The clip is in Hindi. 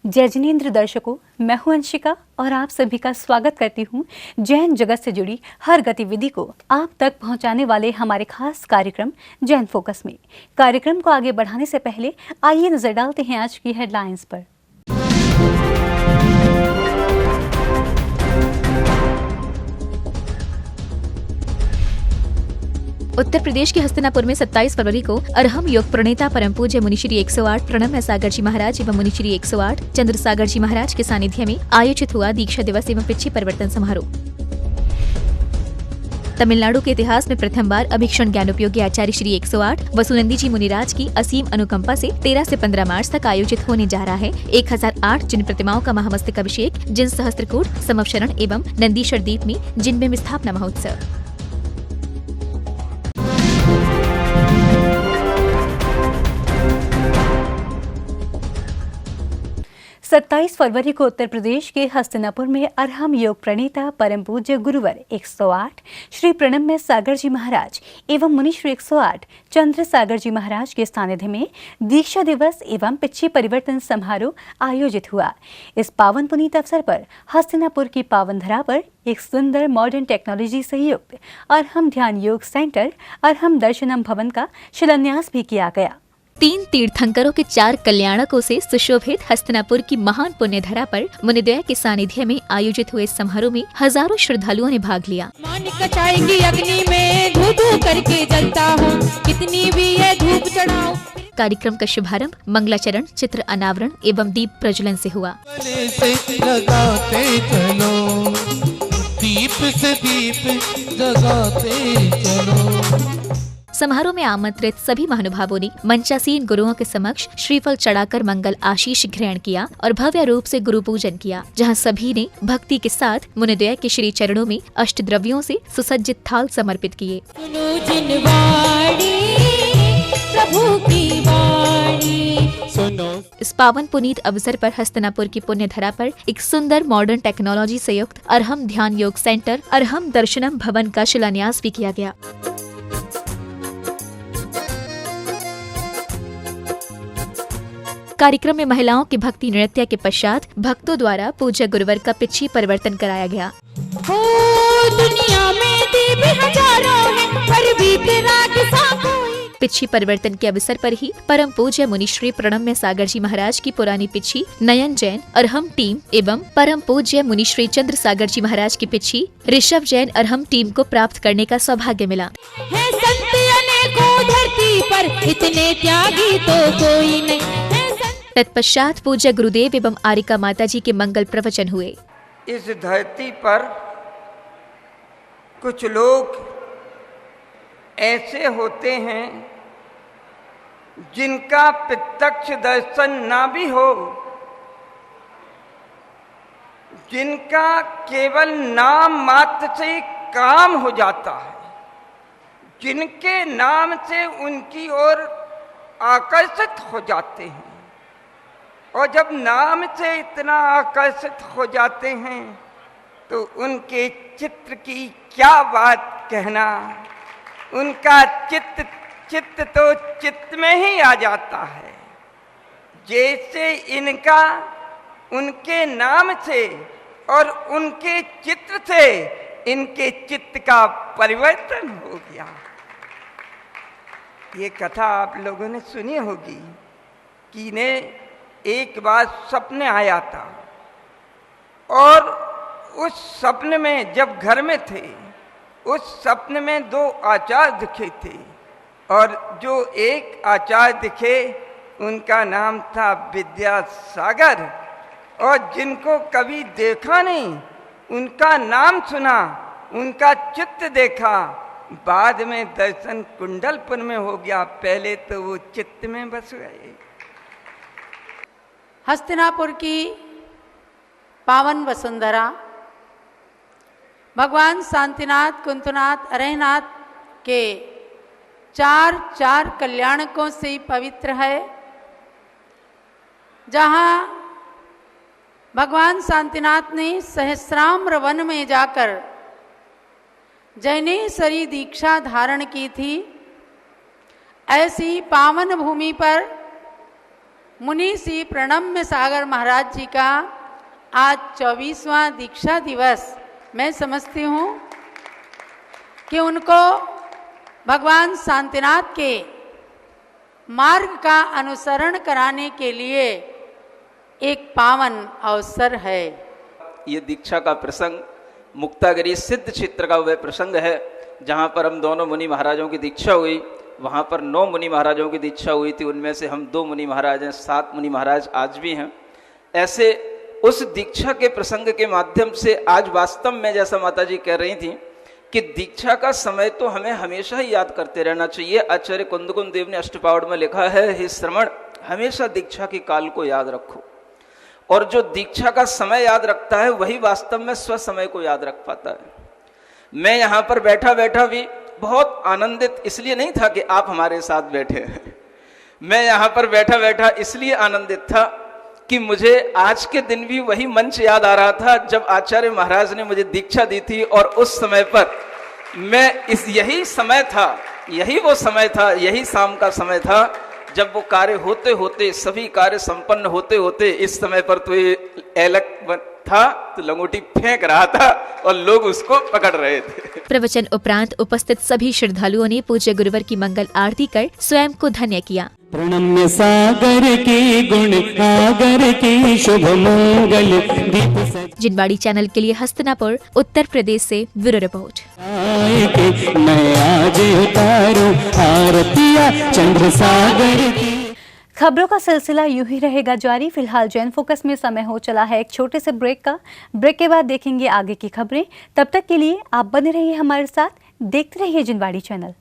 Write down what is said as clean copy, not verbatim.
जय जिनेंद्र दर्शकों, मैं हूं अंशिका और आप सभी का स्वागत करती हूं जैन जगत से जुड़ी हर गतिविधि को आप तक पहुंचाने वाले हमारे खास कार्यक्रम जैन फोकस में। कार्यक्रम को आगे बढ़ाने से पहले आइए नजर डालते हैं आज की हेडलाइंस पर। उत्तर प्रदेश के हस्तिनापुर में 27 फरवरी को अरहम योग प्रणेता परम पूज्य मुनिश्री 108 प्रणम्य सागर जी महाराज एवं मुनिश्री 108 चंद्र सागर जी महाराज के सानिध्य में आयोजित हुआ दीक्षा दिवस एवं पिछी परिवर्तन समारोह। तमिलनाडु के इतिहास में प्रथम बार अभीक्षण ज्ञानोपयोगी आचार्य श्री 108 वसुनंदी जी मुनिराज की असीम अनुकंपा से 13 से 15 मार्च तक आयोजित होने जा रहा है 1008 जिन प्रतिमाओं का महामस्तक अभिषेक, जिन सहस्त्रकूट समवशरण एवं नंदीश्वर दीप में जिनमें स्थापना महोत्सव। 27 फरवरी को उत्तर प्रदेश के हस्तिनापुर में अरहम योग प्रणेता परम पूज्य गुरुवर 108 श्री प्रणम्य सागर जी महाराज एवं मुनिश्री 108 चंद्र सागर जी महाराज के सानिध्य में दीक्षा दिवस एवं पिछी परिवर्तन समारोह आयोजित हुआ। इस पावन पुनीत अवसर पर हस्तिनापुर की पावन धरा पर एक सुंदर मॉडर्न टेक्नोलॉजी से युक्त अरहम ध्यान योग सेंटर अरहम दर्शनम भवन का शिलान्यास भी किया गया। 3 तीर्थंकरों के 4 कल्याणकों से सुशोभित हस्तिनापुर की महान पुण्य धरा पर मुनिद्वय के सानिध्य में आयोजित हुए समारोह में हजारों श्रद्धालुओं ने भाग लिया। चाहेंगी अग्नि में धू करके जलता हूँ, कितनी भी है धूप चढ़ाओ। कार्यक्रम का शुभारंभ मंगलाचरण, चित्र अनावरण एवं दीप प्रज्वलन से हुआ। दीप से दीप जगाते चलो। समारोह में आमंत्रित सभी महानुभावों ने मंचासीन गुरुओं के समक्ष श्रीफल चढ़ाकर मंगल आशीष ग्रहण किया और भव्य रूप से गुरु पूजन किया, जहां सभी ने भक्ति के साथ मुनिद्वय के श्री चरणों में अष्टद्रव्यों से सुसज्जित थाल समर्पित किए। सुनो जिनवाणी, प्रभु की वाणी सुनो। इस पावन पुनीत अवसर पर हस्तिनापुर की पुण्य धरा पर एक सुंदर मॉडर्न टेक्नोलॉजी से युक्त अरहम ध्यान योग सेंटर अरहम दर्शनम भवन का शिलान्यास भी किया गया। कार्यक्रम में महिलाओं के भक्ति नृत्य के पश्चात भक्तों द्वारा पूज्य गुरुवर का पिछी परिवर्तन कराया गया। दुनिया में दीप हजारों हैं, पर भी तेरा किसा कोई। पिछी परिवर्तन के अवसर पर ही परम पूज्य मुनिश्री प्रणम्य सागर जी महाराज की पुरानी पिछी नयन जैन अरहम टीम एवं परम पूज्य मुनिश्री चंद्र सागर जी महाराज की पिछी ऋषभ जैन अरहम टीम को प्राप्त करने का सौभाग्य मिला। है संत अनेकों धरती पर, इतने त्यागी तो कोई नहीं। तत्पश्चात पूज्य गुरुदेव एवं आरिका माता जी के मंगल प्रवचन हुए। इस धरती पर कुछ लोग ऐसे होते हैं जिनका प्रत्यक्ष दर्शन ना भी हो, जिनका केवल नाम मात्र से काम हो जाता है, जिनके नाम से उनकी ओर आकर्षित हो जाते हैं। और जब नाम से इतना आकर्षित हो जाते हैं तो उनके चित्र की क्या बात कहना। उनका चित्त तो चित्त में ही आ जाता है। जैसे इनका उनके नाम से और उनके चित्र से इनके चित्त का परिवर्तन हो गया। ये कथा आप लोगों ने सुनी होगी कि इन्हें एक बार सपने आया था और उस सपने में जब घर में थे, उस सपने में 2 आचार्य दिखे थे और जो एक आचार्य दिखे उनका नाम था विद्यासागर, और जिनको कभी देखा नहीं उनका नाम सुना, उनका चित्र देखा, बाद में दर्शन कुंडलपुर में हो गया, पहले तो वो चित्त में बस गए। हस्तिनापुर की पावन वसुंधरा भगवान शांतिनाथ, कुंतनाथ, अरहनाथ के 4 कल्याणकों से पवित्र है, जहाँ भगवान शांतिनाथ ने सहस्राम्र वन में जाकर जैनेश्वरी दीक्षा धारण की थी। ऐसी पावन भूमि पर मुनि श्री प्रणम्य सागर महाराज जी का आज 24वां दीक्षा दिवस। मैं समझती हूँ कि उनको भगवान शांतिनाथ के मार्ग का अनुसरण कराने के लिए एक पावन अवसर है। ये दीक्षा का प्रसंग मुक्तागिरी सिद्ध क्षेत्र का वह प्रसंग है जहाँ पर हम दोनों मुनि महाराजों की दीक्षा हुई। वहाँ पर 9 मुनि महाराजों की दीक्षा हुई थी, उनमें से हम 2 मुनि महाराज हैं, 7 मुनि महाराज आज भी हैं। ऐसे उस दीक्षा के प्रसंग के माध्यम से आज वास्तव में, जैसा माता जी कह रही थी, कि दीक्षा का समय तो हमें हमेशा ही याद करते रहना चाहिए। आचार्य कुंदकुंद देव ने अष्टपावड़ में लिखा है, हे श्रवण, हमेशा दीक्षा की काल को याद रखो। और जो दीक्षा का समय याद रखता है वही वास्तव में स्व समय को याद रख पाता है। मैं यहाँ पर बैठा बैठा भी बहुत आनंदित इसलिए नहीं था कि आप हमारे साथ बैठे हैं। मैं यहाँ पर बैठा बैठा इसलिए आनंदित था कि मुझे आज के दिन भी वही मंच याद आ रहा था जब आचार्य महाराज ने मुझे दीक्षा दी थी। और उस समय पर मैं यही समय था, यही वो समय था, यही शाम का समय था जब वो कार्य होते होते, सभी कार्य संपन्न होते होते, इस समय पर तो ये एलक था तो लंगोटी फेंक रहा था और लोग उसको पकड़ रहे थे। प्रवचन उपरांत उपस्थित सभी श्रद्धालुओं ने पूज्य गुरुवर की मंगल आरती कर स्वयं को धन्य किया। प्रणम्य सागर की गुण सागर की शुभ मंगल दीप जिनवाड़ी चैनल के लिए हस्तिनापुर उत्तर प्रदेश से ब्यूरो रिपोर्ट। मैं आज उतारूं आरतिया चंद्र सागर की। खबरों का सिलसिला यूं ही रहेगा जारी। फिलहाल जैन फोकस में समय हो चला है एक छोटे से ब्रेक का। ब्रेक के बाद देखेंगे आगे की खबरें। तब तक के लिए आप बने रहिए हमारे साथ, देखते रहिए जिनवाड़ी चैनल।